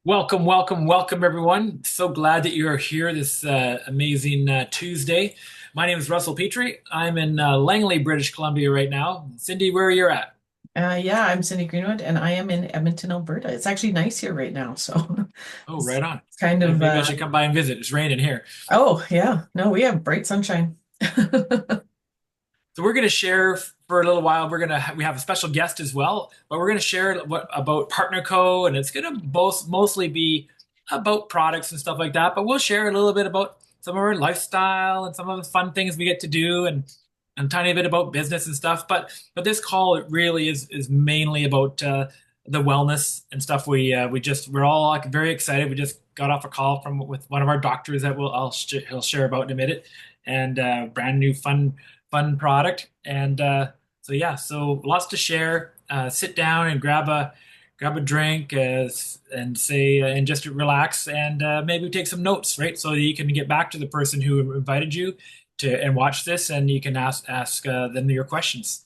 Welcome, welcome, welcome, everyone. So glad that you are here this amazing Tuesday. My name is Russell Petrie. I'm in Langley, British Columbia right now. Cindy, where you're at? Yeah, I'm Cindy Greenwood, and I am in Edmonton, Alberta. It's actually nice here right now, so Oh, it's right on. kind of Maybe I should come by and visit. It's raining here. oh yeah, no, we have bright sunshine. So we're going to share for a little while. We have a special guest as well, but we're going to share what about Partner Co. And it's going to both mostly be about products and stuff like that. But we'll share a little bit about some of our lifestyle and some of the fun things we get to do, and a tiny bit about business and stuff. But this call it really is mainly about the wellness and stuff. We're all like very excited. We just got off a call from with one of our doctors that he'll share about in a minute, and brand new fun product. And so yeah, so lots to share. Sit down and grab a drink and just relax and maybe take some notes, right? So that you can get back to the person who invited you to and watch this, and you can ask them your questions.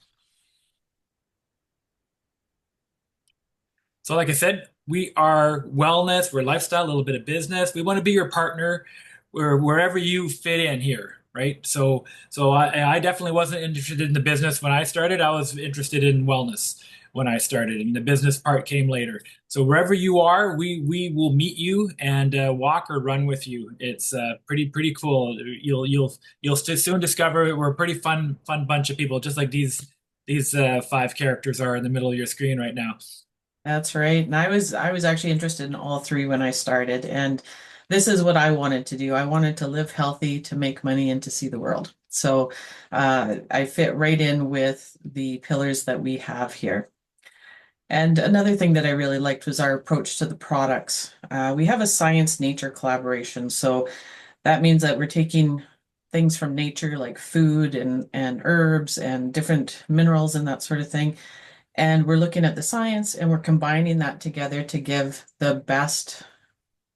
So, like I said, we are wellness, we're lifestyle, a little bit of business. We want to be your partner wherever you fit in here, right? So I definitely wasn't interested in the business when I started. I was interested in wellness when I started, and the business part came later. So wherever you are, we will meet you and walk or run with you. It's pretty cool. You'll soon discover we're a pretty fun bunch of people, just like these five characters are in the middle of your screen right now. That's right. And I was actually interested in all three when I started, and this is what I wanted to do. I wanted to live healthy, to make money, and to see the world. So I fit right in with the pillars that we have here. And another thing that I really liked was our approach to the products. We have a science nature collaboration. So that means that we're taking things from nature like food and herbs and different minerals and that sort of thing. And we're looking at the science and we're combining that together to give the best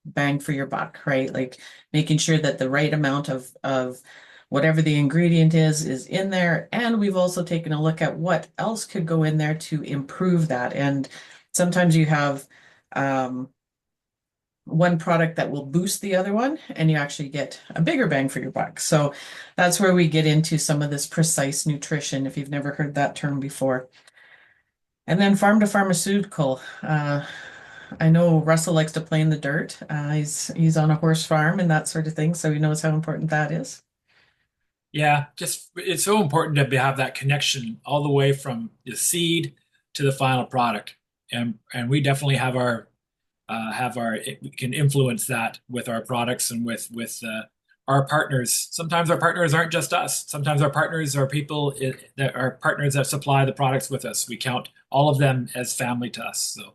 bang for your buck, right? Like making sure that the right amount of whatever the ingredient is in there. And we've also taken a look at what else could go in there to improve that. And sometimes you have um, one product that will boost the other one, and you actually get a bigger bang for your buck. So that's where we get into some of this precise nutrition, if you've never heard that term before. And then farm to pharmaceutical. I know Russell likes to play in the dirt. He's on a horse farm and that sort of thing, so he knows how important that is. Yeah, just it's so important to have that connection all the way from the seed to the final product, and we definitely we can influence that with our products and with our partners. Sometimes our partners aren't just us. Sometimes our partners are people that are partners that supply the products with us. We count all of them as family to us. So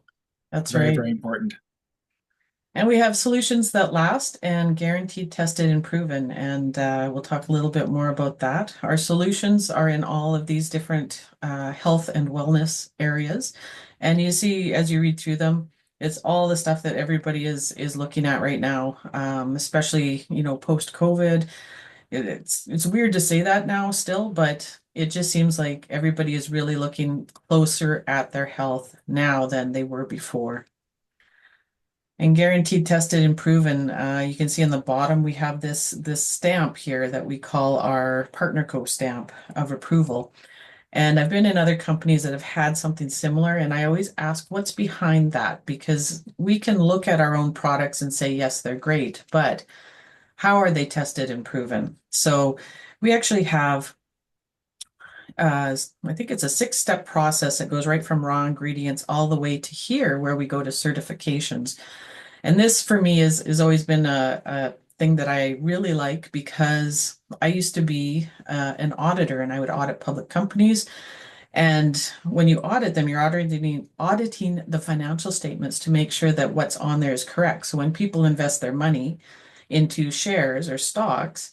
That's very, right. very important. And we have solutions that last and guaranteed, tested, and proven. And we'll talk a little bit more about that. Our solutions are in all of these different health and wellness areas. And you see, as you read through them, it's all the stuff that everybody is looking at right now, especially, post COVID. It's weird to say that now still, but it just seems like everybody is really looking closer at their health now than they were before. And guaranteed, tested, and proven. You can see on the bottom we have this stamp here that we call our Partner Co stamp of approval. And I've been in other companies that have had something similar, and I always ask what's behind that because we can look at our own products and say, yes, they're great, but how are they tested and proven? So we actually have I think it's a six-step process that goes right from raw ingredients all the way to here where we go to certifications. And this for me is always been a thing that I really like because I used to be an auditor and I would audit public companies. And when you audit them, you're auditing the financial statements to make sure that what's on there is correct. So when people invest their money into shares or stocks,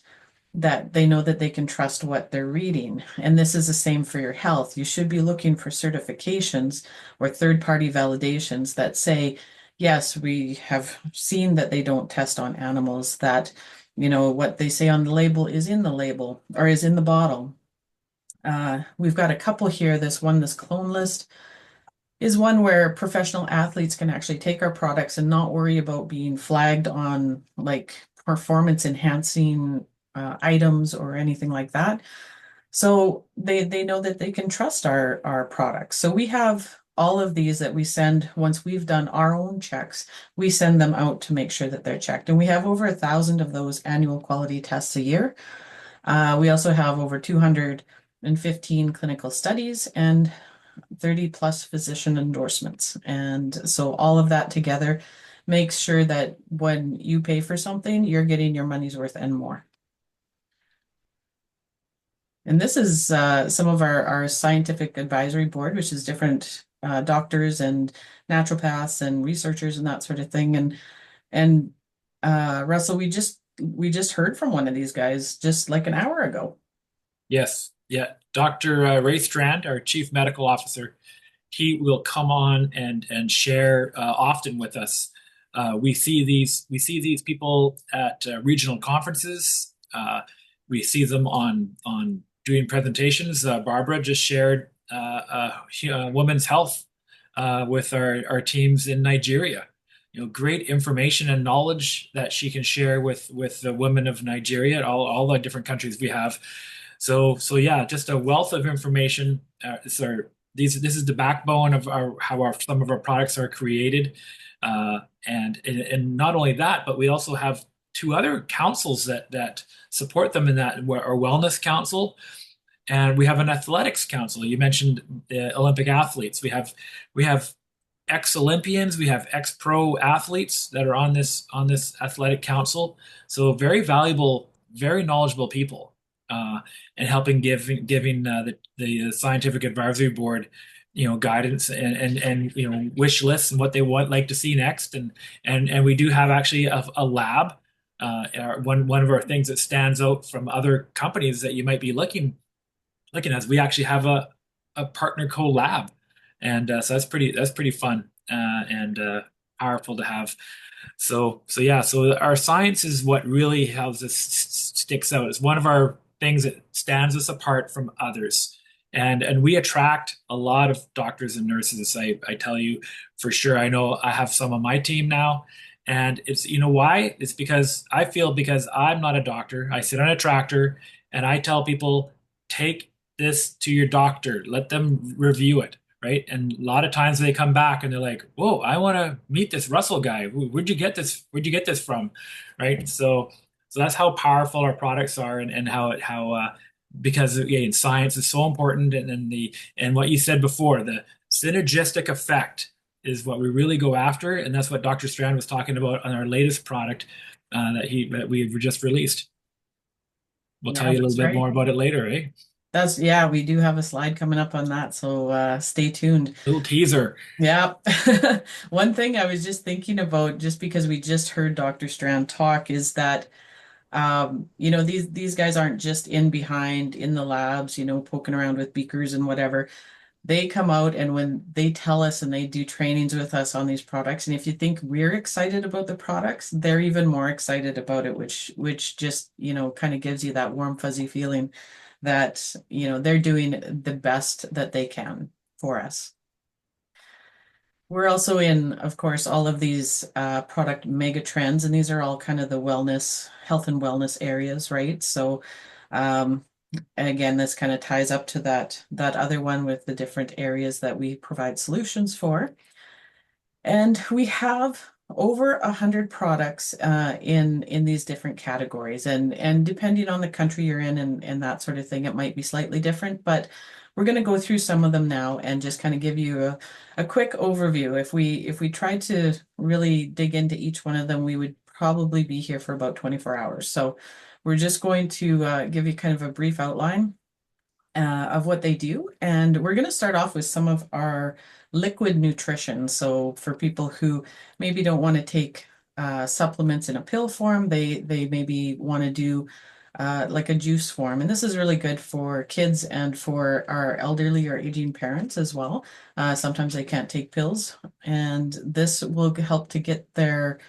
that they know that they can trust what they're reading. And this is the same for your health. You should be looking for certifications or third-party validations that say, yes, we have seen that they don't test on animals, that, what they say on the label is in the label or is in the bottle. We've got a couple here, this clone list. is one where professional athletes can actually take our products and not worry about being flagged on like performance enhancing items or anything like that. So they know that they can trust our products. So we have all of these that we send once we've done our own checks, we send them out to make sure that they're checked. And we have over 1,000 of those annual quality tests a year. We also have over 215 clinical studies and 30 plus physician endorsements. And so all of that together makes sure that when you pay for something, you're getting your money's worth and more. And this is some of our scientific advisory board, which is different doctors and naturopaths and researchers and that sort of thing. And Russell, we just heard from one of these guys just like an hour ago. Yes, yeah. Dr. Ray Strand, our Chief Medical Officer, he will come on and share often with us. We see these people at regional conferences. We see them on doing presentations. Barbara just shared women's health with our teams in Nigeria. Great information and knowledge that she can share with the women of Nigeria, all the different countries we have. So yeah, just a wealth of information. This is the backbone of how some of our products are created, and not only that, but we also have two other councils that support them in that. Our wellness council, and we have an athletics council. You mentioned the Olympic athletes. We have ex-Olympians, we have ex-pro athletes that are on this athletic council. So very valuable, very knowledgeable people, and helping giving the scientific advisory board, guidance and wish lists and what they want like to see next. And we do have actually a lab. One of our things that stands out from other companies that you might be looking at, we actually have a partner co-lab, and so that's pretty fun, and powerful to have. So yeah, so our science is what really helps us sticks out. It's one of our things that stands us apart from others. And we attract a lot of doctors and nurses. I tell you for sure. I know I have some on my team now. And it's, why? It's because I'm not a doctor. I sit on a tractor and I tell people, take this to your doctor, let them review it, right? And a lot of times they come back and they're like, "Whoa, I want to meet this Russell guy. Where'd you get this? Where'd you get this from?" Right? So that's how powerful our products are, and how because again, science is so important, and what you said before, the synergistic effect is what we really go after, and that's what Dr. Strand was talking about on our latest product that we just released. We'll tell Yeah, you a little that's bit more right. about it later, eh? Yeah, we do have a slide coming up on that, so stay tuned. Little teaser. Yeah. One thing I was just thinking about, just because we just heard Dr. Strand talk, is that these guys aren't just in behind in the labs, poking around with beakers and whatever. They come out and when they tell us and they do trainings with us on these products, and if you think we're excited about the products, they're even more excited about it, which just, kind of gives you that warm, fuzzy feeling that, they're doing the best that they can for us. We're also in, of course, all of these product mega trends, and these are all kind of the health and wellness areas, right? So, um, again, this kind of ties up to that other one with the different areas that we provide solutions for. And we have over 100 products in these different categories, and depending on the country you're in and that sort of thing, it might be slightly different. But we're going to go through some of them now and just kind of give you a quick overview. If we tried to really dig into each one of them, we would probably be here for about 24 hours. So we're just going to give you kind of a brief outline of what they do. And we're going to start off with some of our liquid nutrition. So for people who maybe don't want to take supplements in a pill form, they maybe want to do like a juice form. And this is really good for kids and for our elderly or aging parents as well. Sometimes they can't take pills, and this will help to get their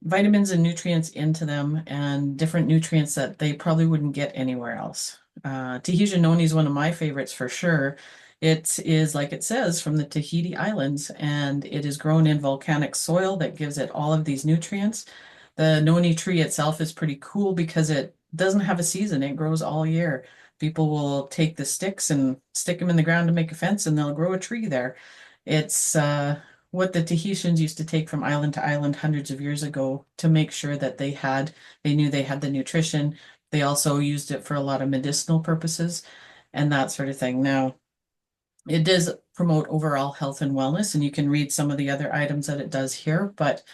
vitamins and nutrients into them and different nutrients that they probably wouldn't get anywhere else. Tahitian noni is one of my favorites for sure. It is, like it says, from the Tahiti Islands, and it is grown in volcanic soil that gives it all of these nutrients. The noni tree itself is pretty cool because it doesn't have a season. It grows all year. People will take the sticks and stick them in the ground to make a fence, and they'll grow a tree there. It's what the Tahitians used to take from island to island hundreds of years ago to make sure that they knew they had the nutrition. They also used it for a lot of medicinal purposes and that sort of thing. Now, it does promote overall health and wellness, and you can read some of the other items that it does here, but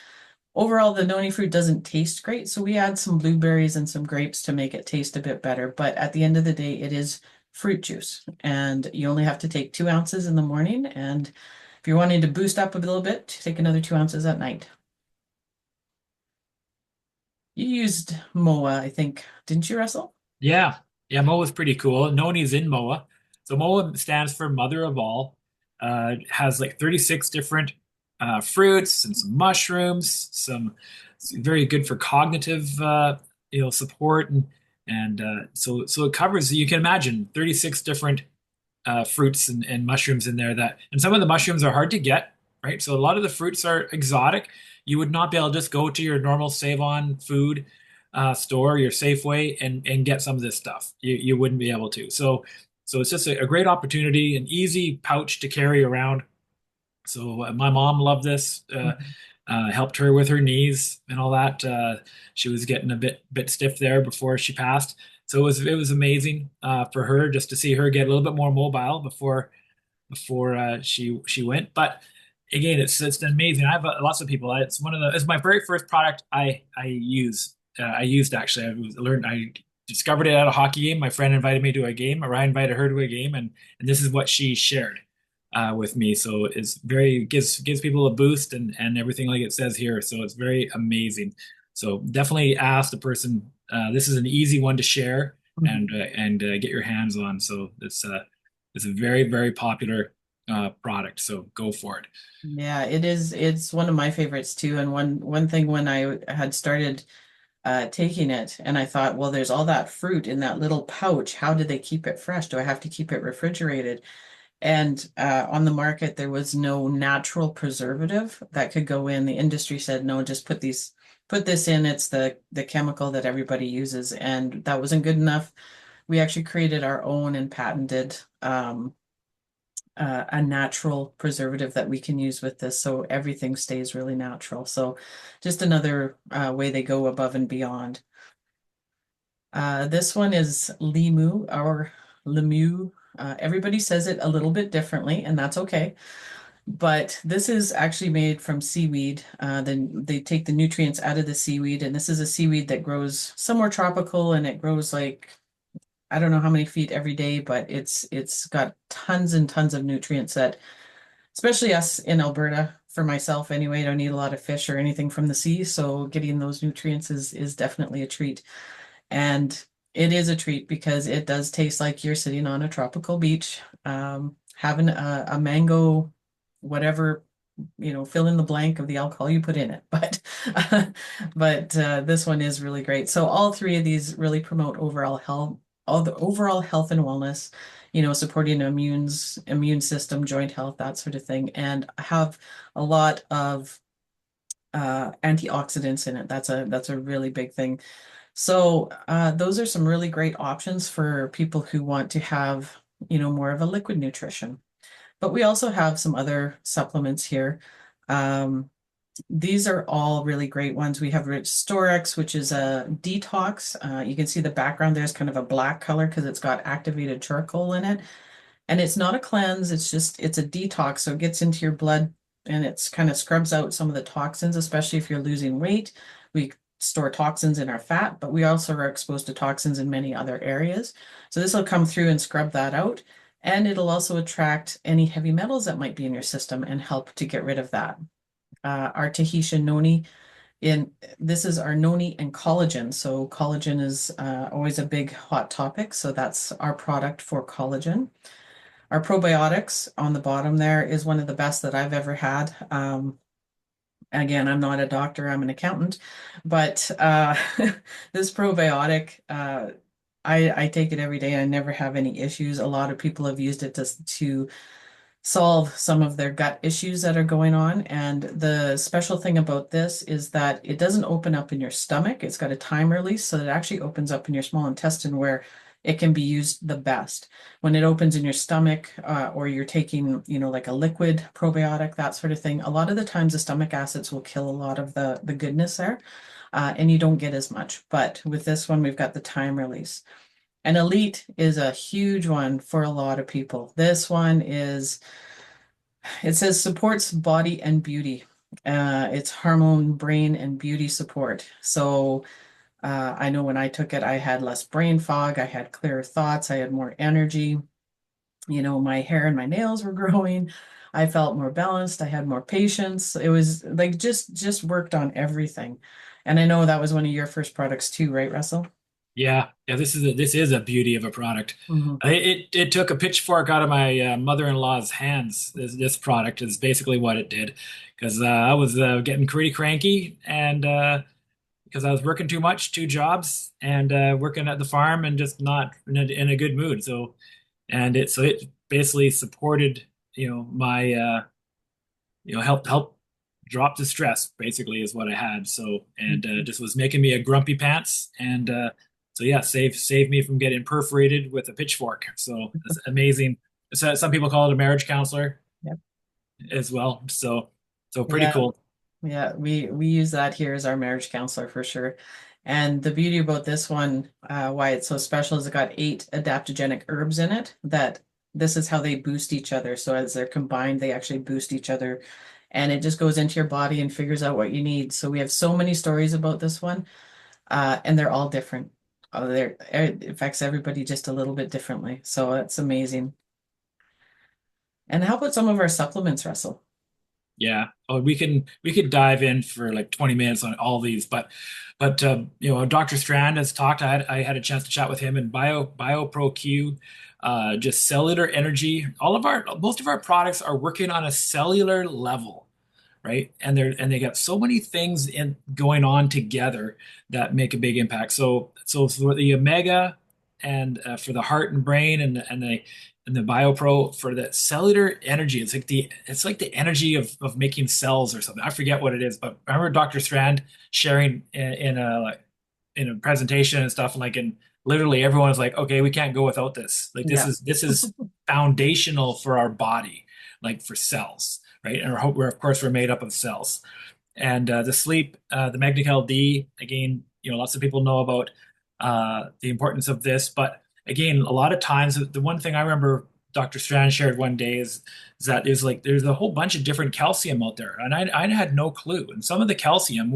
overall, the noni fruit doesn't taste great, so we add some blueberries and some grapes to make it taste a bit better. But at the end of the day, it is fruit juice, and you only have to take 2 ounces in the morning. And if you're wanting to boost up a little bit, take another 2 ounces at night. You used MOA, I think, didn't you, Russell? Yeah, yeah, MOA is pretty cool. Noni's in MOA. So MOA stands for Mother of All. It has like 36 different fruits and some mushrooms, some it's very good for cognitive support and so it covers, you can imagine, 36 different fruits and mushrooms in there and some of the mushrooms are hard to get, right? So a lot of the fruits are exotic. You would not be able to just go to your normal Save-On food store, your Safeway, and get some of this stuff. You wouldn't be able to. So it's just a great opportunity, an easy pouch to carry around. So my mom loved this. Mhm. Helped her with her knees and all that. She was getting a bit stiff there before she passed. So it was amazing for her just to see her get a little bit more mobile before she went. But again, it's amazing. I have lots of people. It's my very first product I use. I used actually. I discovered it at a hockey game. My friend invited me to a game, or I invited her to a game, and this is what she shared with me. So it's very gives people a boost and everything like it says here. So it's very amazing. So definitely ask the person. This is an easy one to share Mhm. and get your hands on. So it's a very popular product. So go for it. Yeah, it is. It's one of my favorites too. And one thing when I had started taking it, and I thought, well, there's all that fruit in that little pouch. How do they keep it fresh? Do I have to keep it refrigerated? And on the market, there was no natural preservative that could go in. The industry said, no, just put this in. It's the chemical that everybody uses, and that wasn't good enough. We actually created our own and patented a natural preservative that we can use with this, so everything stays really natural. So, just another way they go above and beyond. This one is limu or lemu. Everybody says it a little bit differently, and that's okay. But this is actually made from seaweed. Then they take the nutrients out of the seaweed, and this is a seaweed that grows somewhere tropical, and it grows like I don't know how many feet every day, but it's got tons and tons of nutrients that, especially us in Alberta, for myself anyway, I don't eat a lot of fish or anything from the sea, so getting those nutrients is definitely a treat. And it is a treat because it does taste like you're sitting on a tropical beach, having a mango, whatever, fill in the blank of the alcohol you put in it. But this one is really great. So all three of these really promote all the overall health and wellness, supporting immune system, joint health, that sort of thing, and have a lot of antioxidants in it. That's a really big thing. So those are some really great options for people who want to have, more of a liquid nutrition. But we also have some other supplements here. Um, these are all really great ones. We have Rich Storex, which is a detox. You can see the background there's kind of a black color because it's got activated charcoal in it. And it's not a cleanse, it's a detox. So it gets into your blood and it's kind of scrubs out some of the toxins, especially if you're losing weight. We store toxins in our fat, but we also are exposed to toxins in many other areas. So this will come through and scrub that out. And it'll also attract any heavy metals that might be in your system and help to get rid of that. Our Tahitian noni in this is our noni and collagen. So collagen is always a big hot topic. So that's our product for collagen. Our probiotics on the bottom there is one of the best that I've ever had. Again, I'm not a doctor, I'm an accountant, but this probiotic I take it every day. I never have any issues. A lot of people have used it to solve some of their gut issues that are going on. And the special thing about this is that it doesn't open up in your stomach. It's got a time release, so it actually opens up in your small intestine where it can be used the best. When it opens in your stomach, or you're taking, like a liquid probiotic, that sort of thing, a lot of the times the stomach acids will kill a lot of the goodness there, and you don't get as much. But with this one, we've got the time release. And Elite is a huge one for a lot of people. This one is, it says supports body and beauty. It's hormone, brain, and beauty support. So I know when I took it, I had less brain fog, I had clearer thoughts, I had more energy. My hair and my nails were growing. I felt more balanced. I had more patience. It was like just worked on everything. And I know that was one of your first products too, right, Russell? Yeah, yeah. This is a beauty of a product. Hmm. It took a pitchfork out of my mother-in-law's hands. This product is basically what it did, because I was getting pretty cranky, and because I was working too much, two jobs, and working at the farm, and just not in a good mood. So it basically supported, my help drop the stress, basically, is what I had. So, and just was making me a grumpy pants, and so yeah, save me from getting perforated with a pitchfork. So it's amazing. So some people call it a marriage counselor Yep. as well. So pretty Yeah. cool. Yeah, we use that here as our marriage counselor for sure. And the beauty about this one, why it's so special, is it got 8 adaptogenic herbs in it that this is how they boost each other. So as they're combined, they actually boost each other. And it just goes into your body and figures out what you need. So we have so many stories about this one, and they're all different. It affects everybody just a little bit differently. So it's amazing. And how about some of our supplements, Russell? Yeah. Oh, we could dive in for like 20 minutes on all these, but Dr. Strand has talked. I had a chance to chat with him, and BioPro Q, just cellular energy. Most of our products are working on a cellular level, right? And they got so many things in going on together that make a big impact. So for the omega, and for the heart and brain, and the BioPro for the cellular energy, it's like the energy of making cells or something. I forget what it is, but I remember Dr. Strand sharing in a presentation and stuff, and literally everyone was like, okay, we can't go without this. Like this Yeah. is this is foundational for our body, like for cells, right? And we're of course we're made up of cells. And the sleep, the Magnecal D, again, lots of people know about the importance of this. But again, a lot of times, the one thing I remember Dr. Strand shared one day is that there's a whole bunch of different calcium out there, and I had no clue. And some of the calcium,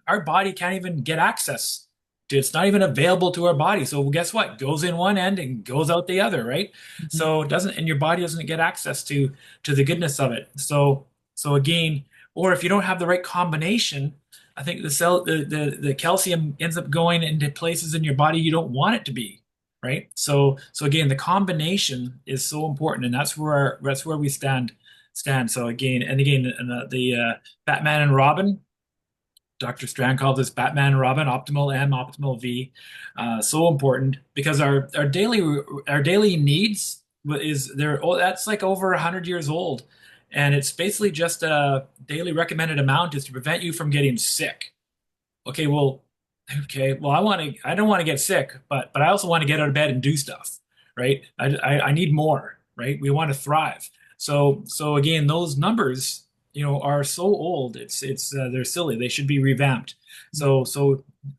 our body can't even get access to. It's not even available to our body. So guess what? Goes in one end and goes out the other, right? Mhm. So it doesn't, and your body doesn't get access to the goodness of it. So again, or if you don't have the right combination, I think the calcium ends up going into places in your body you don't want it to be, right? So again, the combination is so important, and that's where we stand. So again, the Batman and Robin. Dr. Strand called this Batman and Robin, optimal M, optimal V. So important because our daily needs is there. Oh, that's like over 100 years old, and it's basically just a daily recommended amount is to prevent you from getting sick. Okay, well, I don't want to get sick, but I also want to get out of bed and do stuff, right? I need more, right? We want to thrive. So again, those numbers, are so old. It's they're silly. They should be revamped. So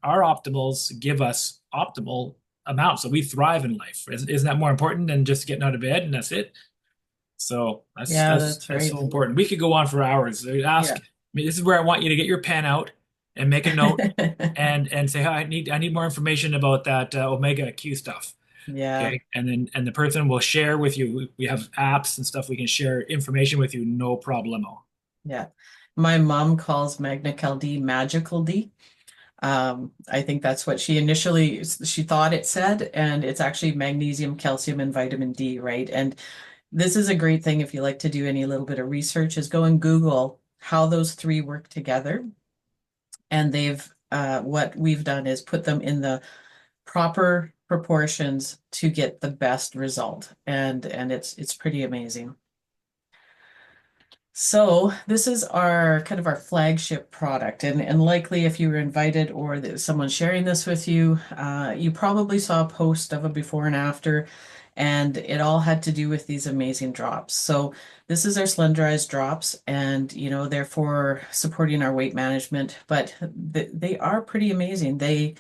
our optimals give us optimal amounts, so we thrive in life. Isn't that more important than just getting out of bed and that's it? So that's Yeah, that's that's that's so right. important. We could go on for hours. Yeah. This is where I want you to get your pen out and make a note and say, "Hey, I need more information about that Omega Q stuff." Yeah. Okay, and the person will share with you. We have apps and stuff we can share information with you, no problemo. Yeah. My mom calls Magna Cal D magical D. I think that's what she thought it said, and it's actually magnesium, calcium, and vitamin D, right? And this is a great thing if you like to do any little bit of research, is go and Google how those three work together. And what we've done is put them in the proper proportions to get the best result. And it's pretty amazing. So this is our kind of our flagship product, and likely if you were invited or someone sharing this with you, you probably saw a post of a before and after, and it all had to do with these amazing drops. So this is our slenderized drops, and they're for supporting our weight management, but they are pretty amazing. They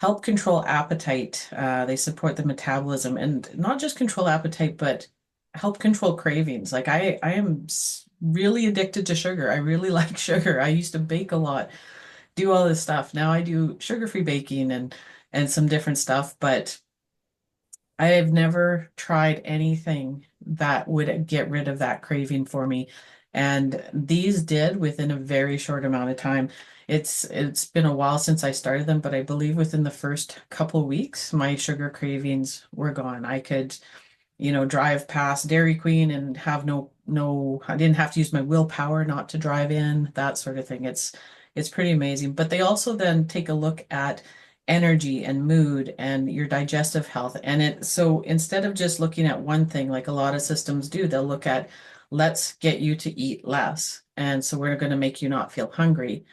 help control appetite. They support the metabolism and not just control appetite, but help control cravings. Like I am really addicted to sugar. I really like sugar. I used to bake a lot, do all this stuff. Now I do sugar-free baking and some different stuff, but I have never tried anything that would get rid of that craving for me. And these did within a very short amount of time. It's been a while since I started them, but I believe within the first couple weeks, my sugar cravings were gone. I could, drive past Dairy Queen and have I didn't have to use my willpower not to drive in, that sort of thing. It's pretty amazing. But they also then take a look at energy and mood and your digestive health. And so instead of just looking at one thing, like a lot of systems do, they'll look at, let's get you to eat less. And so we're going to make you not feel hungry.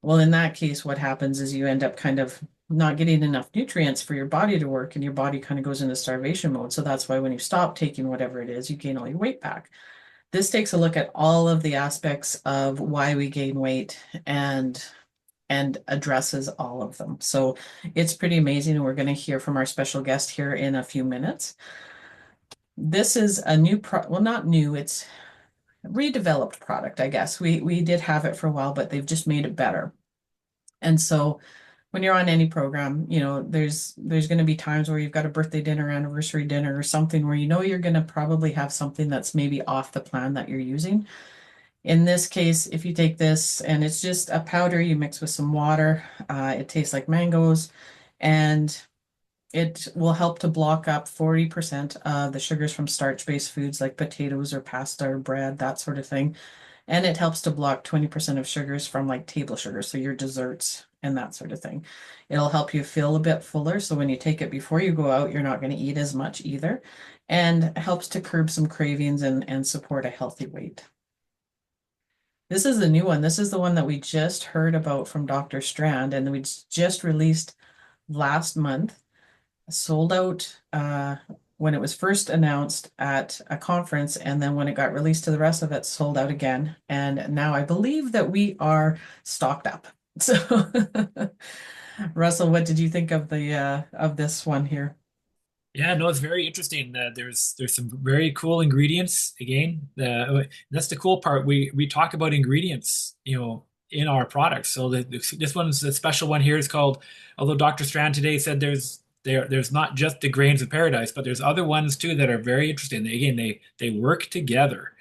Well, in that case, what happens is you end up kind of not getting enough nutrients for your body to work, and your body kind of goes into starvation mode. So that's why when you stop taking whatever it is, you gain all your weight back. This takes a look at all of the aspects of why we gain weight and addresses all of them. So it's pretty amazing. And we're going to hear from our special guest here in a few minutes. This is a well, not new, it's a redeveloped product, I guess. We did have it for a while, but they've just made it better. And so when you're on any program, there's going to be times where you've got a birthday dinner, anniversary dinner, or something where you're going to probably have something that's maybe off the plan that you're using. In this case, if you take this and it's just a powder you mix with some water, it tastes like mangoes, and it will help to block up 40% of the sugars from starch-based foods like potatoes or pasta or bread, that sort of thing. And it helps to block 20% of sugars from like table sugar, so your desserts and that sort of thing. It'll help you feel a bit fuller, so when you take it before you go out, you're not going to eat as much either, and helps to curb some cravings and support a healthy weight. This is the new one. This is the one that we just heard about from Dr. Strand, and we just released last month. Sold out when it was first announced at a conference, and then when it got released to the rest of it, sold out again. And now I believe that we are stocked up. So, Russell, what did you think of the of this one here? Yeah, no, it's very interesting. There's some very cool ingredients. Again, that's the cool part. We talk about ingredients, in our products. So this one's a special one here. It's called, although Dr. Strand today said there's not just the grains of paradise, but there's other ones too that are very interesting. Again, they work together.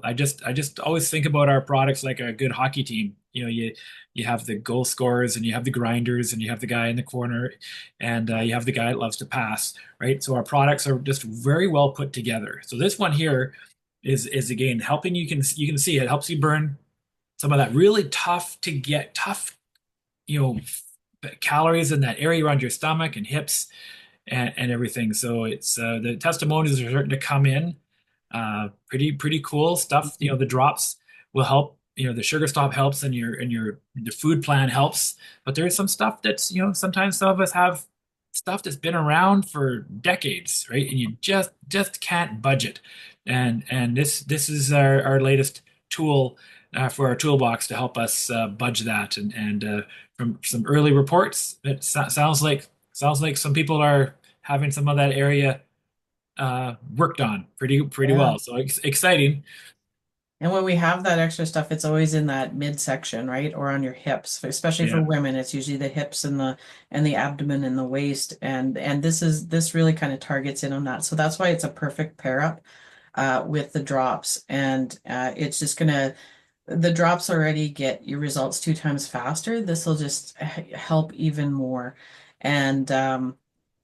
I just always think about our products like a good hockey team. You have the goal scorers and you have the grinders and you have the guy in the corner and you have the guy that loves to pass, right? So our products are just very well put together. So this one here is again helping you can see it helps you burn some of that really tough, you know, calories in that area around your stomach and hips and everything. So it's the testimonies are starting to come in. Pretty cool stuff. The drops will help. The sugar stop helps, and your the food plan helps. But there's some stuff that's sometimes some of us have stuff that's been around for decades, right? And you just can't budget. And this is our latest tool for our toolbox to help us budge that. And from some early reports, it sounds like some people are having some of that area worked on pretty Yeah. well. So exciting. And when we have that extra stuff, it's always in that midsection, right? Or on your hips. Especially for Yeah. women, it's usually the hips and the abdomen and the waist. And this really kind of targets in on that. So that's why it's a perfect pair up with the drops. And it's just gonna the drops already get your results 2 times faster. This will just help even more. And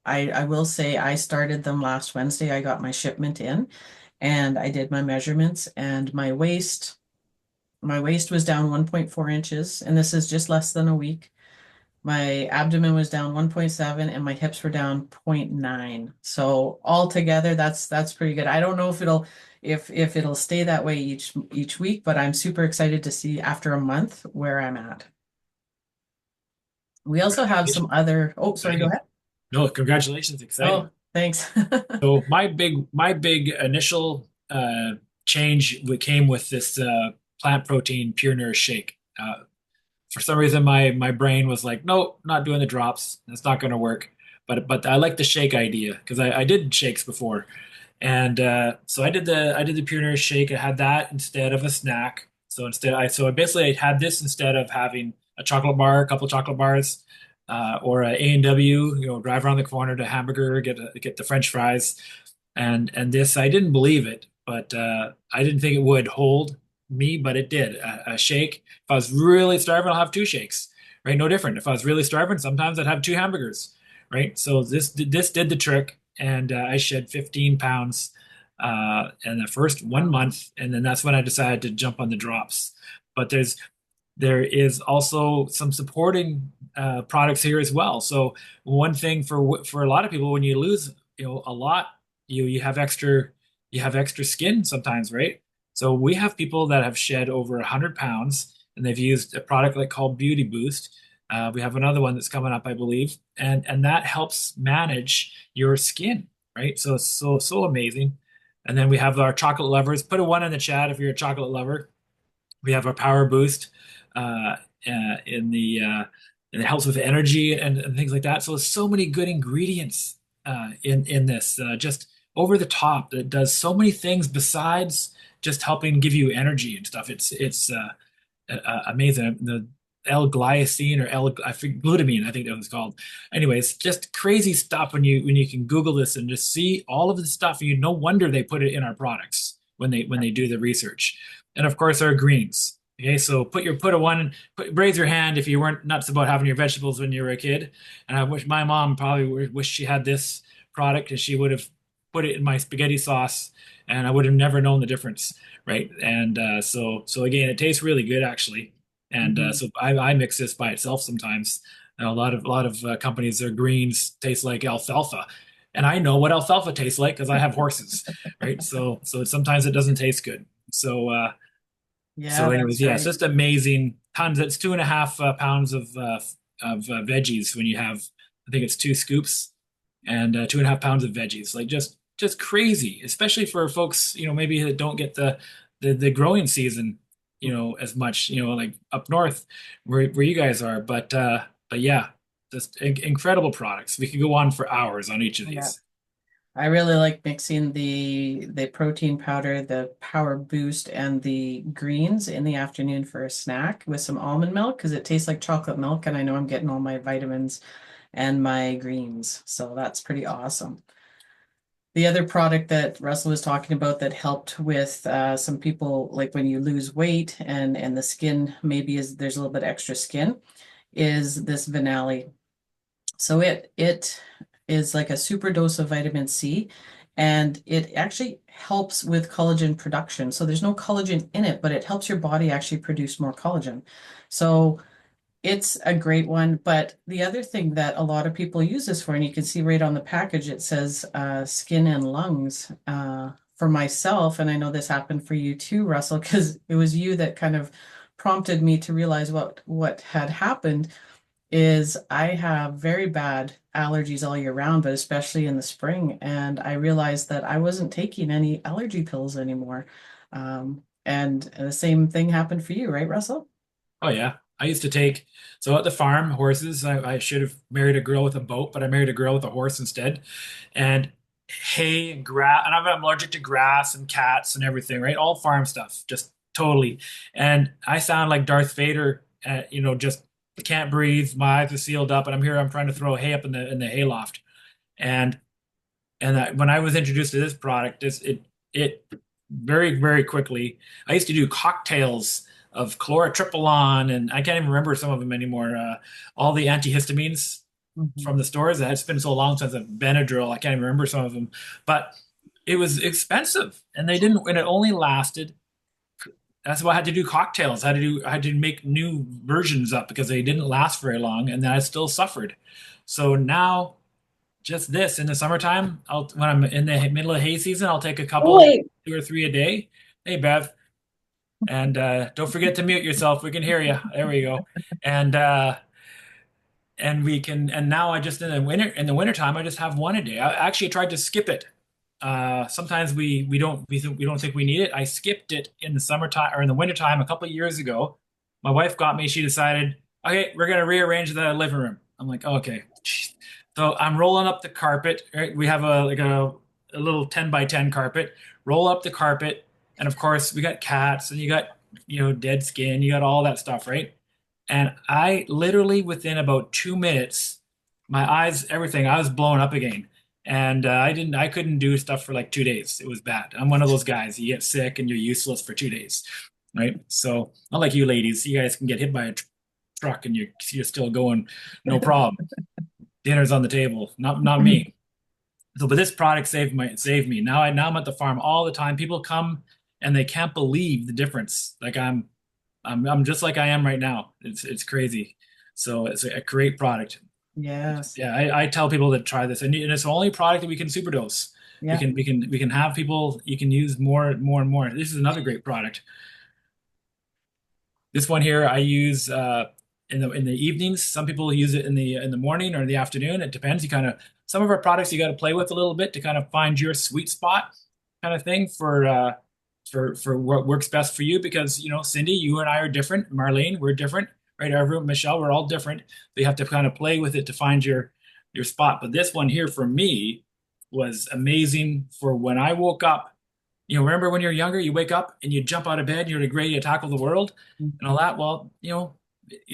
I will say I started them last Wednesday. I got my shipment in and I did my measurements, and my waist was down 1.4 inches, and this is just less than a week. My abdomen was down 1.7 and my hips were down zero point 0.9. So altogether, that's pretty good. I don't know if it'll stay that way each week, but I'm super excited to see after a month where I'm at. We also have some other, oh, sorry, go Exciting. ahead. No, congratulations, exciting. Oh, thanks. So my big initial change came with this plant protein pure nourish shake. For some reason, my brain was like, no, not doing the drops. That's not going to work. But I like the shake idea because I did shakes before, and so I did the pure nourish shake. I had that instead of a snack. So basically I had this instead of having a chocolate bar, a couple of chocolate bars, or a A&W. Drive around the corner to hamburger, get the French fries, and this I didn't believe it, but I didn't think it would hold me, but it did. A shake. If I was really starving, I'll have two shakes. Right? No different. If I was really starving, sometimes I'd have two hamburgers. Right? So this did the trick, and I shed 15 pounds in the first one Wow. month, and then that's when I decided to jump on the drops. But there is also some supporting products here as well. So one thing for a lot of people, when you lose a lot, you have extra skin sometimes, right? So we have people that have shed over 100 pounds, and they've used a product like called Beauty Boost. We have another one that's coming up, I believe, and that helps manage your skin, right? So it's so amazing. And then we have our chocolate lovers. Put a one in the chat if you're a chocolate lover. We have our power boost uh, in the and it helps with energy and things like that. So there's so many good ingredients in this. Just over the top. It does so many things besides just helping give you energy and stuff. It's amazing. The L-glycine or I forget, glutamine, I think that was called. Anyways, just crazy stuff when you can Google this and just see all of the stuff. No wonder they put it in our products when they do the research. And of course, our greens. Okay, so raise your hand if you weren't nuts about having your vegetables when you were a kid. And I wish my mom probably wish she had this product because she would have put it in my spaghetti sauce, and I would have never known the difference, right? And so again, it tastes really good actually. And Mhm. so I mix this by itself sometimes. And a lot of companies, their greens taste like alfalfa, and I know what alfalfa tastes like because I have horses, right? So sometimes it doesn't taste good. So Yeah, so anyways, that's yeah, it's right. just amazing. Tons. It's 2.5 pounds of veggies when you have. I think it's two scoops and 2.5 pounds of veggies. Like just crazy, especially for folks maybe that don't get the growing season as much like up north where you guys are. But yeah, just incredible products. We could go on for hours on each of Yeah. these. I really like mixing the protein powder, the power boost, and the greens in the afternoon for a snack with some almond milk because it tastes like chocolate milk, and I know I'm getting all my vitamins and my greens. So that's pretty awesome. The other product that Russell was talking about that helped with some people, like when you lose weight and the skin maybe there's a little bit extra skin, is this Vinali. So it is like a super dose of vitamin C, and it actually helps with collagen production. So there's no collagen in it, but it helps your body actually produce more collagen. So it's a great one. But the other thing that a lot of people use this for, and you can see right on the package, it says skin and lungs. For myself, and I know this happened for you too, Russell, because it was you that kind of prompted me to realize what had happened is I have very bad allergies all year round, but especially in the spring. And I realized that I wasn't taking any allergy pills anymore. And the same thing happened for you, right, Russell? Oh yeah. I used to take so at the farm horses. I should have married a girl with a boat, but I married a girl with a horse instead. And hay and grass, and I'm allergic to grass and cats and everything, right? All farm stuff, just totally. And I sound like Darth Vader, just can't breathe. My eyes are sealed up, and I'm trying to throw hay up in the hayloft. And when I was introduced to this product, it very very quickly. I used to do cocktails of chlorotriptyline, and I can't even remember some of them anymore. All the antihistamines Mhm. from the stores. It's been so long since I've Benadryl. I can't even remember some of them, but it was expensive, and they didn't. And it only lasted That's why I had to do cocktails. I had to make new versions up because they didn't last very long, and then I still suffered. So now, just this in the summertime, I'll when I'm in the middle of hay season, I'll take a couple, Wait. 2 or 3 a day. Hey, Bev, and don't forget to mute yourself. We can hear you. There we go. And we can, and now I just in the wintertime I just have one a day. I actually tried to skip it. Sometimes we don't think we need it. I skipped it in the summertime or in the wintertime a couple of years ago. My wife got me, she decided, okay, we're gonna rearrange the living room. I'm like, okay. Jeez. So I'm rolling up the carpet, right? We have a little 10 by 10 carpet, roll up the carpet, and of course we got cats and you got, dead skin, you got all that stuff, right? And I literally within about 2 minutes, my eyes, everything, I was blown up again. And I couldn't do stuff for like 2 days. It was bad. I'm one of those guys. You get sick and you're useless for 2 days, right? So not like you ladies. You guys can get hit by a truck and you're still going, no problem. Dinner's on the table. Not me. So, but this product saved me. Now I'm at the farm all the time. People come and they can't believe the difference. Like I'm just like I am right now. It's crazy. So it's a great product. Yes. Yeah, I tell people to try this, and it's the only product that we can superdose. Yeah. We can have people. You can use more and more. This is another great product. This one here I use in the evenings. Some people use it in the morning or in the afternoon. It depends. You kind of some of our products you got to play with a little bit to kind of find your sweet spot kind of thing for what works best for you because Cindy, you and I are different. Marlene, we're different, right? Everyone, Michelle, we're all different. So you have to kind of play with it to find your spot. But this one here for me was amazing for when I woke up. Remember when you're younger, you wake up and you jump out of bed, you're like ready to tackle the world and all that. Well,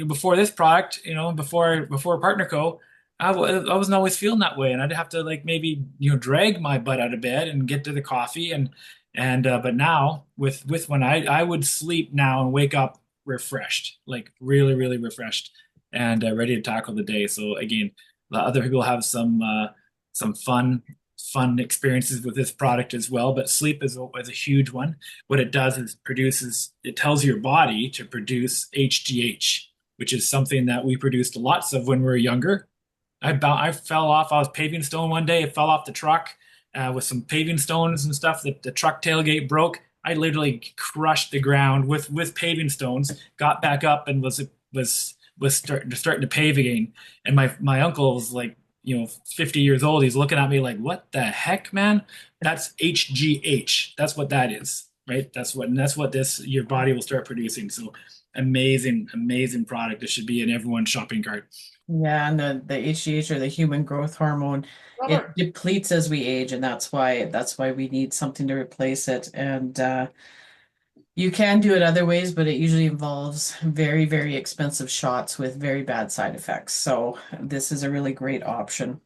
before this product, before Partner Co, I wasn't always feeling that way, and I'd have to like maybe drag my butt out of bed and get to the coffee and but now with when I would sleep now and wake up refreshed, like really really refreshed and ready to tackle the day. So again, the other people have some fun experiences with this product as well, but sleep is a huge one. What it does is it tells your body to produce HGH, which is something that we produced lots of when we were younger. I fell off. I was paving stone one day. It fell off the truck with some paving stones and stuff. The truck tailgate broke. I literally crushed the ground with paving stones. Got back up and starting to pave again. And my uncle was like 50 years old. He's looking at me like, what the heck, man? That's HGH. That's what that is, right? That's what this your body will start producing. So amazing product. This should be in everyone's shopping cart. Yeah, and the HGH or the human growth hormone, it depletes as we age, and that's why we need something to replace it. And you can do it other ways, but it usually involves very, very expensive shots with very bad side effects. So this is a really great option.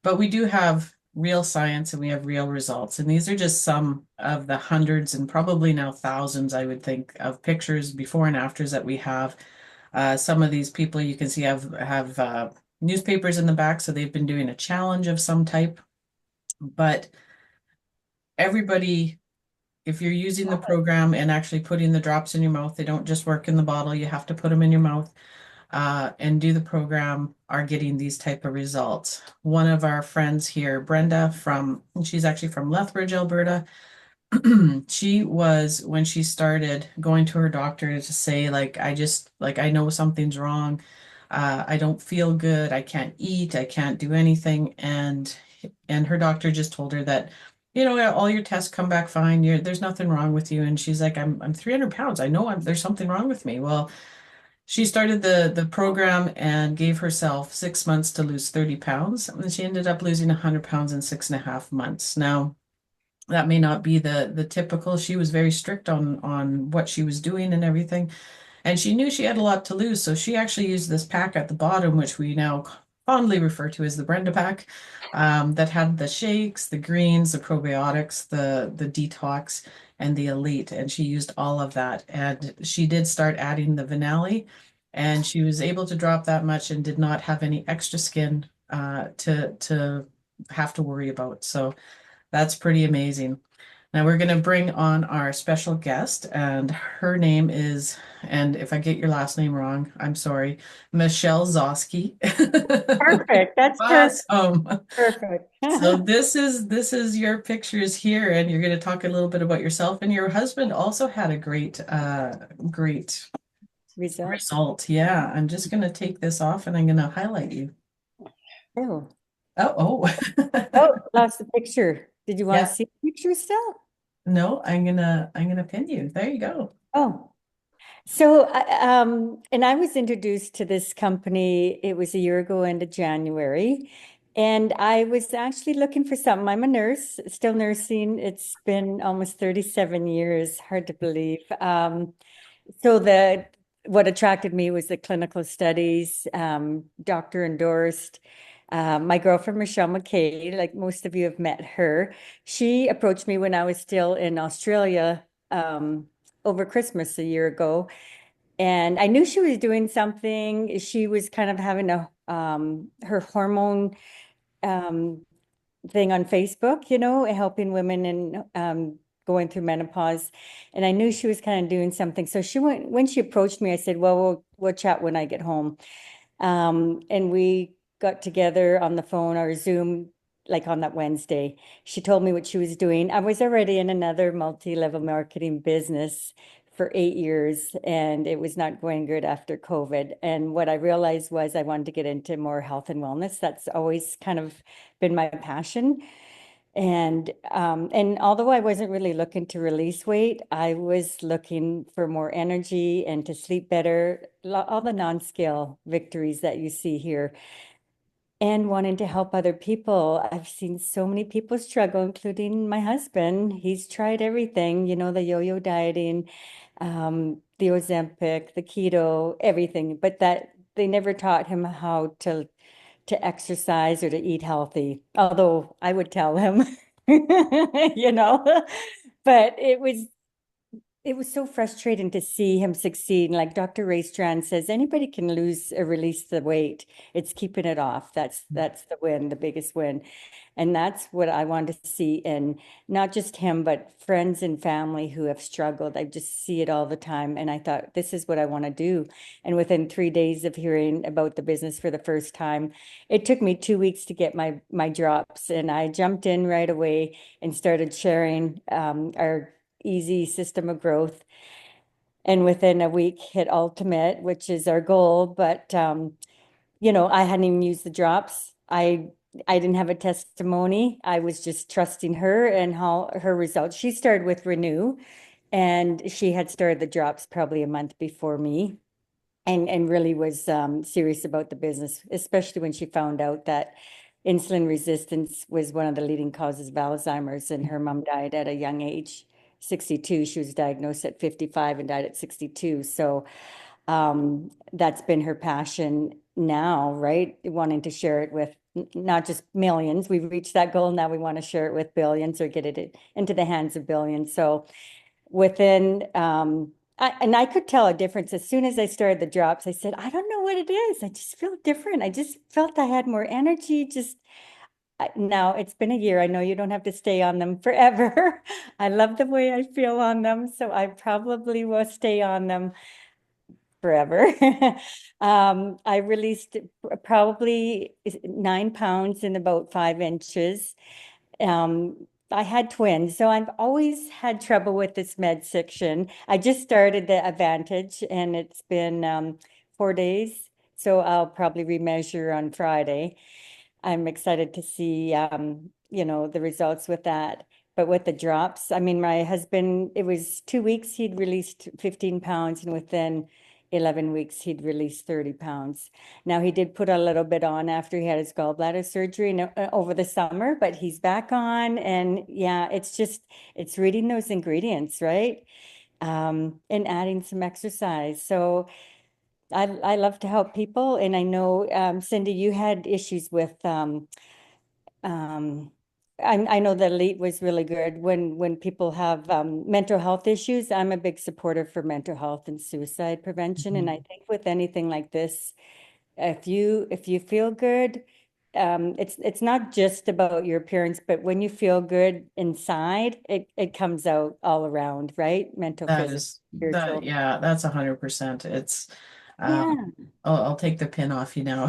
But we do have real science and we have real results. And these are just some of the hundreds and probably now thousands, I would think, of pictures before and afters that we have. Some of these people you can see have newspapers in the back, so they've been doing a challenge of some type. But everybody, if you're using the program and actually putting the drops in your mouth, they don't just work in the bottle. You have to put them in your mouth and do the program, are getting these type of results. One of our friends here, Brenda she's actually from Lethbridge, Alberta. She was when she started going to her doctor to say like I know something's wrong. I don't feel good. I can't eat. I can't do anything. And her doctor just told her that all your tests come back fine. There's nothing wrong with you. And she's like, I'm 300 pounds. I know there's something wrong with me. Well, she started the program and gave herself 6 months to lose 30 pounds. And she ended up losing 100 pounds in 6.5 months. Now, that may not be the typical. She was very strict on what she was doing and everything. And she knew she had a lot to lose. So she actually used this pack at the bottom, which we now fondly refer to as the Brenda pack, that had the shakes, the greens, the probiotics, the detox, and the elite. And she used all of that. And she did start adding the Vinali, and she was able to drop that much and did not have any extra skin to have to worry about. So that's pretty amazing. Now we're going to bring on our special guest, and her name is, and if I get your last name wrong, I'm sorry, Michelle Zoschke. Perfect. That's perfect. Awesome. Perfect. So this is your pictures here, and you're going to talk a little bit about yourself. And your husband also had a great Result. result. Yeah, I'm just going to take this off, and I'm going to highlight you. Oh, Oh, oh. oh, lost the picture. Did you want to Yeah. see the picture still? No, I'm gonna pin you. There you go. Oh, so and I was introduced to this company. It was a year ago into January, and I was actually looking for something. I'm a nurse, still nursing. It's been almost 37 years. Hard to believe. So the what attracted me was the clinical studies, doctor endorsed. My girlfriend, Michelle McKay, like most of you have met her, she approached me when I was still in Australia over Christmas a year ago. And I knew she was doing something. She was kind of having a her hormone um, thing on Facebook, helping women and going through menopause. And I knew she was kind of doing something. So she went when she approached me, I said, "Well, we'll chat when I get home." And we got together on the phone or Zoom like on that Wednesday. She told me what she was doing. I was already in another multi-level marketing business for 8 years, and it was not going good after COVID. And what I realized was I wanted to get into more health and wellness. That's always kind of been my passion. And although I wasn't really looking to release weight, I was looking for more energy and to sleep better, all the non-scale victories that you see here, and wanting to help other people. I've seen so many people struggle, including my husband. He's tried everything, the yo-yo dieting, the Ozempic, the keto, everything, but that they never taught him how to exercise or to eat healthy. Although I would tell him, you know, but it was so frustrating to see him succeed. Like Dr. Ray Strand says, anybody can lose or release the weight. It's keeping it off. That's the win, the biggest win. And that's what I want to see in not just him, but friends and family who have struggled. I just see it all the time. And I thought, this is what I want to do. And within 3 days of hearing about the business for the first time, it took me 2 weeks to get my drops. And I jumped in right away and started sharing our easy system of growth. And within a week hit ultimate, which is our goal. But I hadn't even used the drops. I didn't have a testimony. I was just trusting her and how her results. She started with Renew, and she had started the drops probably a month before me, and really was serious about the business, especially when she found out that insulin resistance was one of the leading causes of Alzheimer's, and her mom died at a young age, 62. She was diagnosed at 55 and died at 62. So that's been her passion now, right? Wanting to share it with not just millions. We've reached that goal. Now we want to share it with billions or get it into the hands of billions. So within, and I could tell a difference as soon as I started the drops. I said, I don't know what it is. I just feel different. I just felt I had more energy. Now it's been a year. I know you don't have to stay on them forever. I love the way I feel on them, so I probably will stay on them forever. I released probably 9 pounds in about 5 inches. I had twins, so I've always had trouble with this med section. I just started the Advantage, and it's been 4 days, so I'll probably remeasure on Friday. I'm excited to see, the results with that. But with the drops, I mean, my husband, it was 2 weeks, he'd released 15 pounds, and within 11 weeks, he'd released 30 pounds. Now, he did put a little bit on after he had his gallbladder surgery and, over the summer, but he's back on. And yeah, it's reading those ingredients, right? And adding some exercise. So I love to help people. And I know, Cindy, you had issues with um, I know the elite was really good when people have mental health issues. I'm a big supporter for mental health and suicide prevention. And I think with anything like this, if you feel good, it's not just about your appearance, but when you feel good inside, it comes out all around, right? Mental, That physical, is that, spiritual. yeah, that's 100%. It's Yeah. I'll take the pin off you now.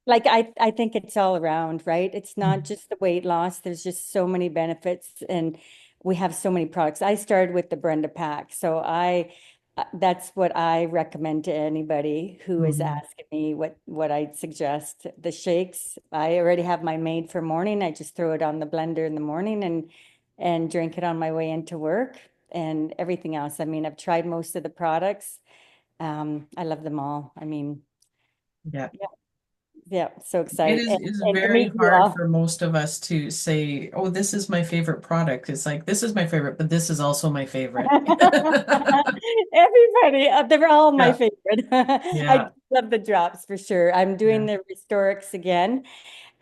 Like I think it's all around, right? It's not just the weight loss. There's just so many benefits, and we have so many products. I started with the Brenda pack, so I that's what I recommend to anybody who is Mhm. asking me what I'd suggest. The shakes, I already have my made for morning. I just throw it on the blender in the morning and drink it on my way into work, and everything else. I mean, I've tried most of the products. I love them all. I mean, Yeah. yeah, yeah, so It excited. is And to very meet you hard all. for most of us to say, "Oh, this is my favorite product." It's like this is my favorite, but this is also my favorite. Everybody, they're all my Yeah. favorite. Yeah. I love the drops for sure. I'm doing Yeah. the Restorix again.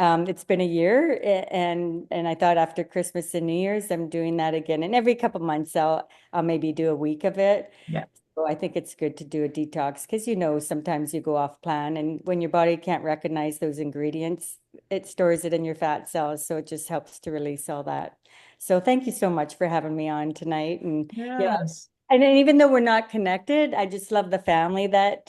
It's been a year, and I thought after Christmas and New Year's, I'm doing that again. And every couple months, I'll maybe do a week of it. Yeah. So I think it's good to do a detox because sometimes you go off plan, and when your body can't recognize those ingredients, it stores it in your fat cells. So it just helps to release all that. So thank you so much for having me on tonight. And yeah, Yes. and then even though we're not connected, I just love the family that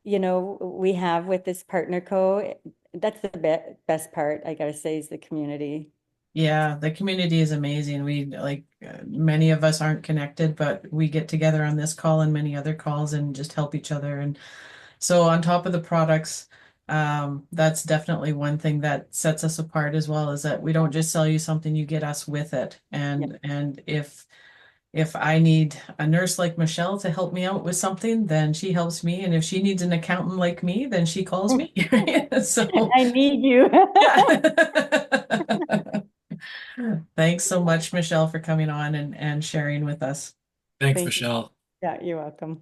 we have with this partner co. That's the best part, I gotta say, is the community. Yeah, the community is amazing. We like many of us aren't connected, but we get together on this call and many other calls and just help each other. And so on top of the products, that's definitely one thing that sets us apart as well, is that we don't just sell you something, you get us with it. Yeah. And if I need a nurse like Michelle to help me out with something, then she helps me. And if she needs an accountant like me, then she calls me. So I need you. yeah. Thanks so much, Michelle, for coming on and sharing with us. Thanks, Thank you. Michelle. Yeah, you're welcome.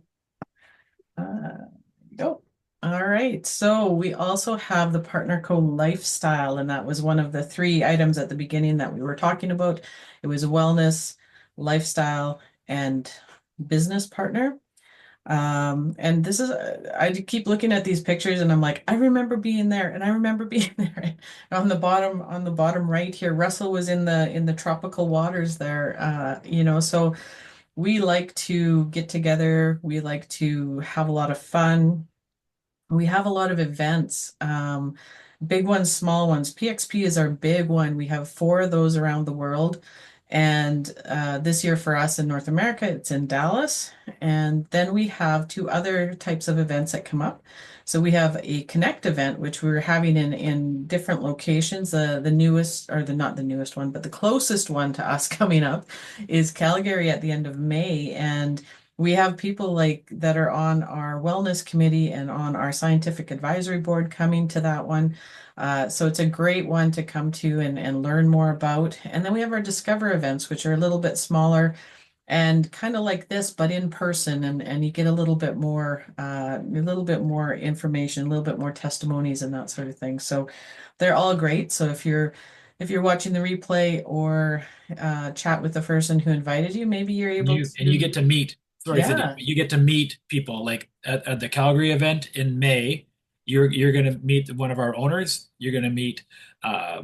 There you go. All right. So we also have the Partner Co lifestyle, and that was one of the three items at the beginning that we were talking about. It was wellness, lifestyle, and business partner. And this is, I keep looking at these pictures and I'm like, I remember being there and I remember being there. On the bottom right here, Russell was in the tropical waters there. So we like to get together. We like to have a lot of fun. We have a lot of events, big ones, small ones. PXP is our big one. We have four of those around the world. And this year for us in North America, it's in Dallas. And then we have two other types of events that come up. So we have a Connect event, which we're having in different locations. The newest, or the not the newest one, but the closest one to us coming up is Calgary at the end of May. And we have people like that are on our wellness committee and on our scientific advisory board coming to that one. So it's a great one to come to and learn more about. And then we have our Discover events, which are a little bit smaller and kind of like this, but in person, and you get a little bit more information, a little bit more testimonies and that sort of thing. So they're all great. So if you're watching the replay or chat with the person who invited you, maybe you're able And you to, get to meet, sorry, Cindy, yeah, but you get to meet people like at the Calgary event in May. You're going to meet one of our owners. You're going to meet, uh,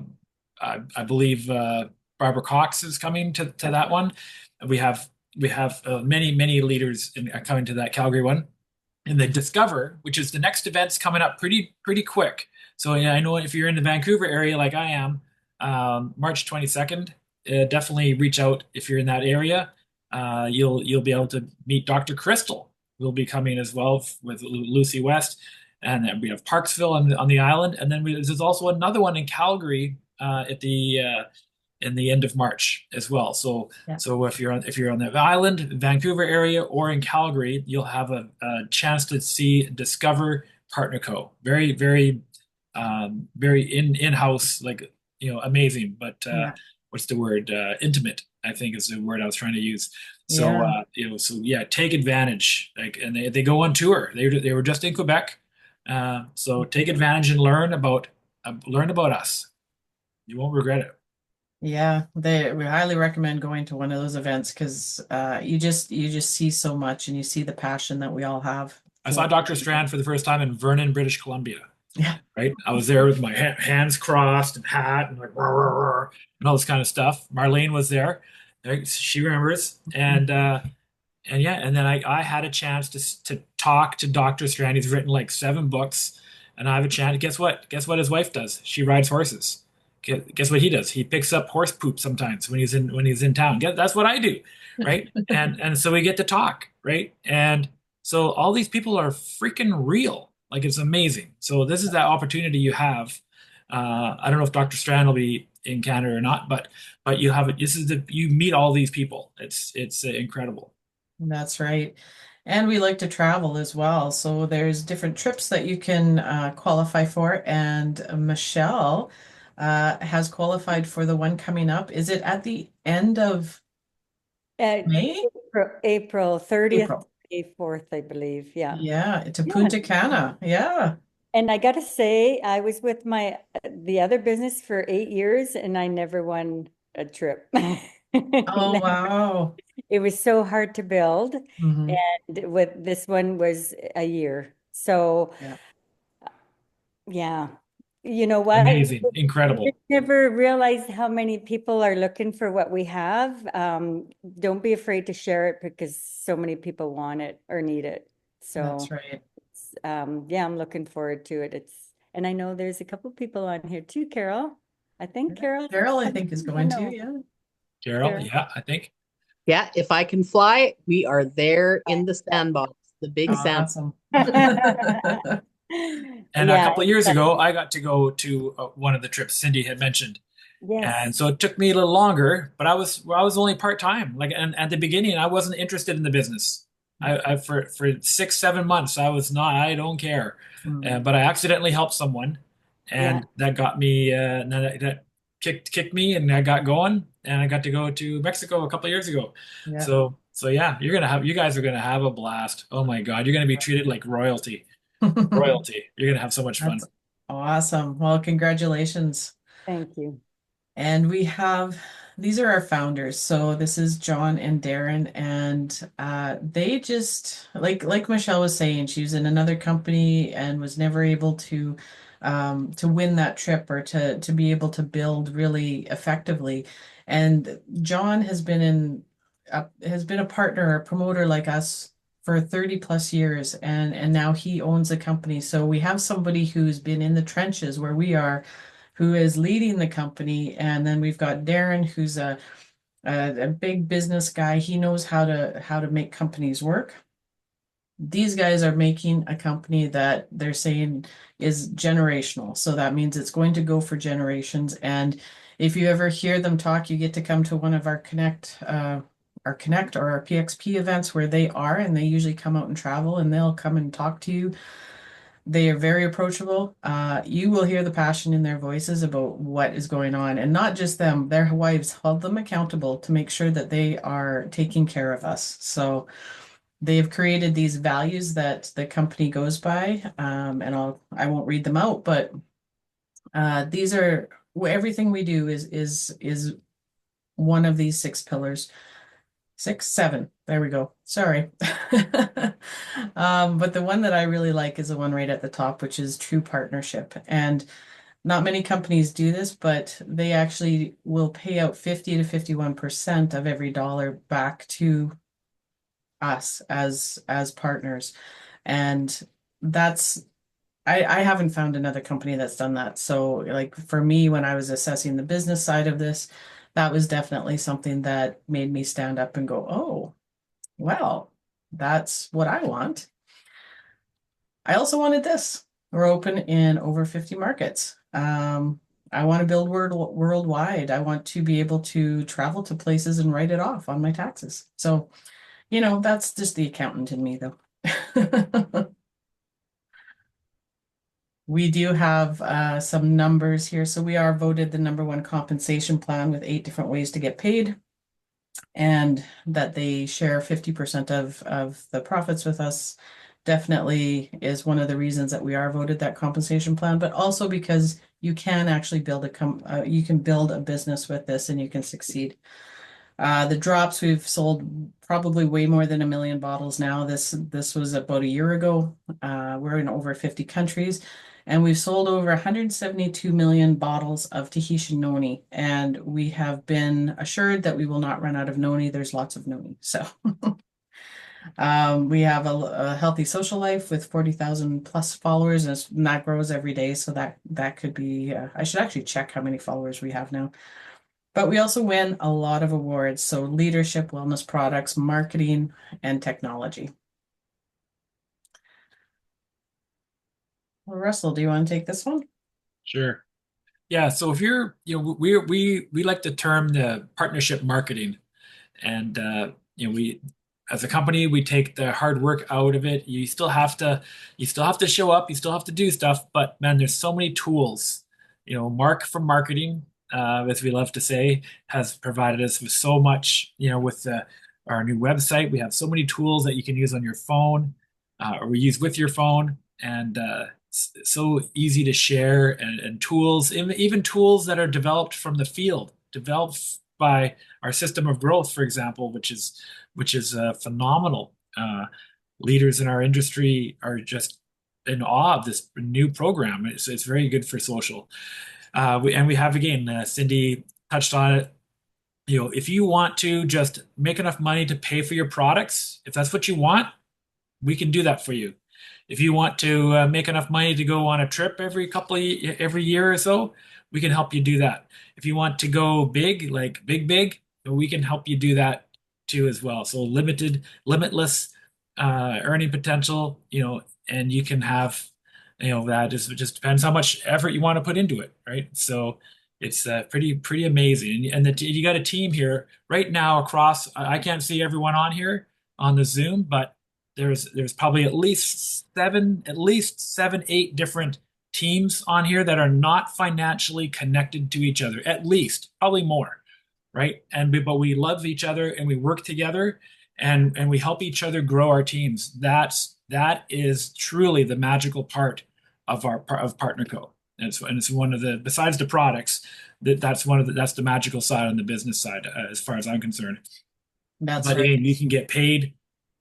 I believe, Barbara Cox is coming to that one. We have many leaders coming to that Calgary one. And the Discover, which is the next event's coming up pretty quick. So yeah, I know if you're in the Vancouver area like I am, March 22nd, definitely reach out if you're in that area. You'll be able to meet Dr. Crystal, who will be coming as well with Lucy West, and then we have Parksville on the island, and then there's also another one in Calgary at the in the end of March as well. So yeah, so if you're on the island, Vancouver area, or in Calgary, you'll have a chance to see Discover Partner Co. Very in-house, like amazing. But yeah, what's the word? Intimate, I think is the word I was trying to use. So yeah. so yeah, take advantage. Like, and they go on tour. They were just in Quebec, so take advantage and learn about us. You won't regret it. Yeah, we highly recommend going to one of those events because you just see so much and you see the passion that we all have I saw for. Dr. Strand for the first time in Vernon, British Columbia. Yeah. right? I was there with my hands crossed and hat and like rah, rah, rah, and all this kind of stuff. Marlene was there. She remembers. And yeah, and then I had a chance to talk to Dr. Strand. He's written like 7 books, and I have a chance. Guess what? Guess what his wife does? She rides horses. Guess what he does? He picks up horse poop sometimes when he's in town. That's what I do, right? And so we get to talk, right? And so all these people are freaking real. Like it's amazing. So this is that opportunity you have. I don't know if Dr. Strand will be in Canada or not, but you have it. This is you meet all these people. It's incredible. That's right. And we like to travel as well. So there's different trips that you can qualify for. And Michelle has qualified for the one coming up. Is it at the end of Uh, May? April 30th, April. 4th, I believe. Yeah. Yeah, to Yeah. Punta Cana. Yeah. And I got to say, I was with the other business for 8 years and I never won a trip. Oh, wow. It was so hard to build. Hmm. And with this one was a year. So Yeah, yeah, you know what? Amazing, I just incredible. never realized how many people are looking for what we have. Don't be afraid to share it because so many people want it or need it. that's So right. yeah, I'm looking forward to it. And I know there's a couple people on here too, Carol. I think Yeah. Carol. Carol, I I think, is don't going to. know. Yeah. Carol, Carol. yeah, I think. Yeah, if I can fly, we are there in the sandbox, the big sand. Awesome. And a Yeah, couple of years ago, I got to go to one of the trips Cindy had mentioned, and yes. so it took me a little longer. But I was only part time. Like, and at the beginning, I wasn't interested in the business. I for 6 7 months, I was not. I don't care. Mm. But I accidentally helped someone, Yeah. and that got me. That kicked me, and I got going, and I got to go to Mexico a couple of years ago. Yeah. So yeah, you guys are gonna have a blast. Oh my God, you're gonna be treated like royalty. Royalty. You're gonna have so much That's fun. awesome. Well, congratulations. Thank you. And we have, these are our founders. So this is John and Darren, and they just, like Michelle was saying, she was in another company and was never able to win that trip or to be able to build really effectively. And John has been a partner, a promoter like us for 30 plus years, and now he owns a company. So we have somebody who's been in the trenches where we are, who is leading the company. And then we've got Darren, who's a big business guy. He knows how to make companies work. These guys are making a company that they're saying is generational. So that means it's going to go for generations. And if you ever hear them talk, you get to come to one of our Connect or our PXP events where they are, and they usually come out and travel and they'll come and talk to you. They are very approachable. You will hear the passion in their voices about what is going on, and not just them, their wives hold them accountable to make sure that they are taking care of us. So they have created these values that the company goes by, and I won't read them out, but these are everything we do is one of these 6 pillars. 6, 7. There we go. Sorry. But the one that I really like is the one right at the top, which is true partnership. And not many companies do this, but they actually will pay out 50 to 51% of every dollar back to us as partners. And that's I haven't found another company that's done that. So like for me, when I was assessing the business side of this, that was definitely something that made me stand up and go, oh, well, that's what I want. I also wanted this. We're open in over 50 markets. I want to build worldwide. I want to be able to travel to places and write it off on my taxes. So, that's just the accountant in me, though. We do have some numbers here. So we are voted the #1 compensation plan with 8 different ways to get paid, and that they share 50% of the profits with us. Definitely is one of the reasons that we are voted that compensation plan, but also because you can actually you can build a business with this and you can succeed. The drops, we've sold probably way more than 1 million bottles now. This was about a year ago. We're in over 50 countries. And we've sold over 172 million bottles of Tahitian noni. And we have been assured that we will not run out of noni. There's lots of noni. So we have a healthy social life with 40,000 plus followers, and that grows every day. So that could be, I should actually check how many followers we have now. But we also win a lot of awards. So leadership, wellness products, marketing, and technology. Well, Russell, do you want to take this one? Sure. Yeah. So if you're, we like the term the partnership marketing, and we as a company we take the hard work out of it. You still have to show up, you still have to do stuff, but man, there's so many tools. Mark from marketing, as we love to say, has provided us with so much. With our new website, we have so many tools that you can use on your phone, or use with your phone, and so easy to share, and tools, even tools that are developed from the field, developed by our system of growth, for example, which is phenomenal. Leaders in our industry are just in awe of this new program. It's very good for social. And we have, again, Cindy touched on it. If you want to just make enough money to pay for your products, if that's what you want, we can do that for you. If you want to make enough money to go on a trip every year or so, we can help you do that. If you want to go big, like big, we can help you do that too as well. So limitless earning potential, and you can have, that just depends how much effort you want to put into it, right? So it's pretty amazing. And you got a team here right now across. I can't see everyone on here on the Zoom, but there's probably at least seven, eight different teams on here that are not financially connected to each other, at least, probably more, right? But we love each other and we work together, and we help each other grow our teams. That is truly the magical part of PartnerCo. And it's one of the, besides the products, that's the magical side on the business side, as far as I'm concerned. That's But right. again, you can get paid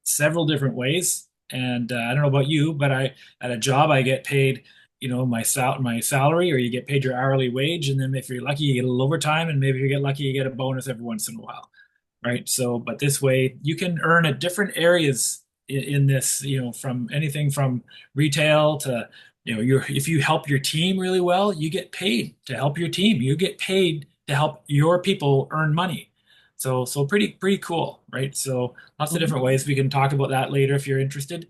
several different ways. And I don't know about you, but at a job I get paid, my salary, or you get paid your hourly wage, and then if you're lucky, you get a little overtime, and maybe if you get lucky, you get a bonus every once in a while, right? So, but this way, you can earn at different areas in this, from anything from retail to, if you help your team really well, you get paid to help your team. You get paid to help your people earn money. So pretty cool, right? So lots of different ways. We can talk about that later if you're interested.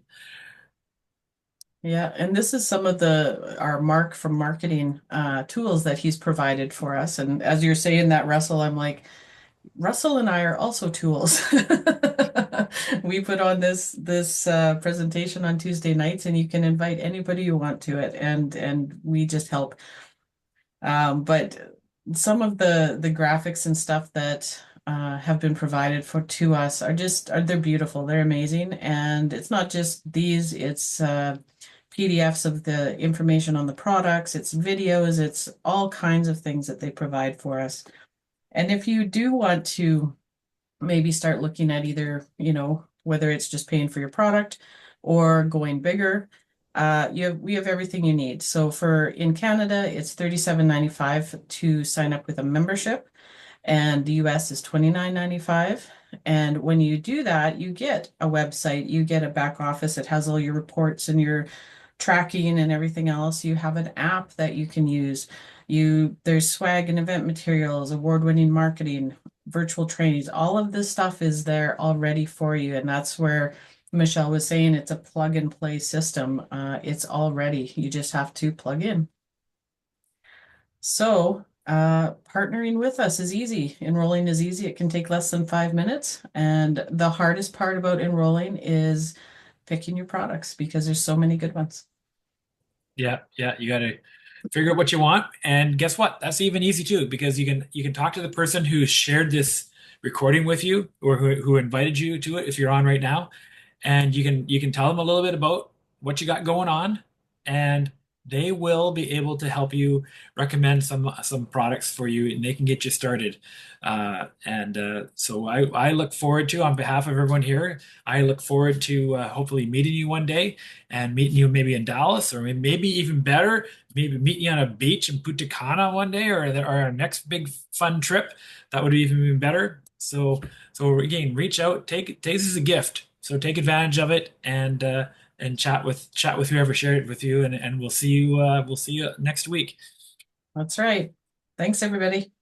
Yeah, and this is some of the our Mark from marketing tools that he's provided for us. And as you're saying that, Russell, I'm like, Russell and I are also tools. We put on this presentation on Tuesday nights, and you can invite anybody you want to it, and we just help. But some of the graphics and stuff that have been provided for to us they're beautiful. They're amazing, and it's not just these. It's PDFs of the information on the products. It's videos. It's all kinds of things that they provide for us. And if you do want to maybe start looking at either, whether it's just paying for your product or going bigger, we have everything you need. So in Canada, it's $37.95 to sign up with a membership, and the US is $29.95. And when you do that, you get a website, you get a back office. It has all your reports and your tracking and everything else. You have an app that you can use. There's swag and event materials, award-winning marketing, virtual trainings. All of this stuff is there already for you. And that's where Michelle was saying it's a plug and play system. It's all ready. You just have to plug in. So partnering with us is easy. Enrolling is easy. It can take less than 5 minutes. And the hardest part about enrolling is picking your products, because there's so many good ones. Yeah, you got to figure out what you want, and guess what? That's even easy too, because you can talk to the person who shared this recording with you, or who invited you to it if you're on right now, and you can tell them a little bit about what you got going on, and they will be able to help you recommend some products for you, and they can get you started. So I look forward to, on behalf of everyone here, I look forward to hopefully meeting you one day and meeting you maybe in Dallas, or maybe even better, maybe meeting you on a beach in Punta Cana one day, or our next big fun trip. That would be even better. So again, reach out, take this as a gift. So take advantage of it, and chat with whoever shared it with you, and we'll see you next week. That's right. Thanks, everybody.